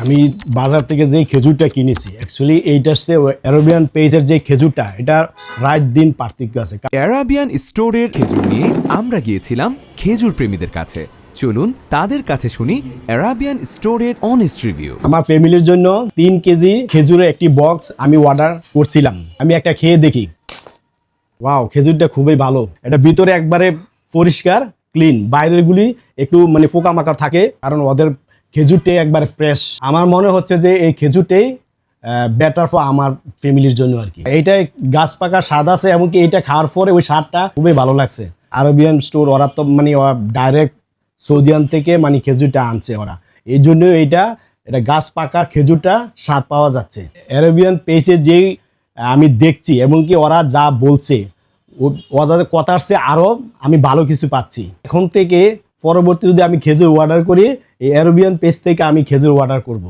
আমি বাজার থেকে যে খেজুরটা কিনেছি অ্যাকচুয়ালি এইটার সে অ্যারাবিয়ান পেজের যে খেজুরটা এটা রাত দিন পার্থক্য আছে। অ্যারাবিয়ান স্টোরের খেজুর নিয়ে আমরা গিয়েছিলাম খেজুর প্রেমীদের কাছে। চলুন তাদের কাছে শুনি অ্যারাবিয়ান স্টোরের অনেস্ট রিভিউ। আমার ফ্যামিলির জন্য 3 কেজি খেজুরের একটি বক্স আমি অর্ডার করছিলাম। আমি একটা খেয়ে দেখি, ওয়াও, খেজুরটা খুবই ভালো। এটা ভিতরে একবারে পরিষ্কার ক্লিন, বাইরের গুলি একটু মানে পোকামাকড় থাকে কারণ ওদের খেজুরটাই একবারে ফ্রেশ। আমার মনে হচ্ছে যে এই খেজুরটাই বেটার ফর আমার ফ্যামিলির জন্য আর কি। এইটাই গাছ পাকা স্বাদ আছে, এমনকি এইটা খাওয়ার পরে ওই স্বাদটা খুবই ভালো লাগছে। আরবিয়ান স্টোর ওরা তো মানে ডাইরেক্ট সৌদিয়ান থেকে মানে খেজুরটা আনছে ওরা, এই জন্য এটা গাছ পাকার খেজুরটা স্বাদ পাওয়া যাচ্ছে। অ্যারাবিয়ান পেজে যেই আমি দেখছি এবং কি ওরা যা বলছে ওদের কথার চেয়ে আরও আমি ভালো কিছু পাচ্ছি। এখন থেকে পরবর্তী যদি আমি খেজুর অর্ডার করি এই অ্যারাবিয়ান পেজ থেকে আমি খেজুর অর্ডার করব।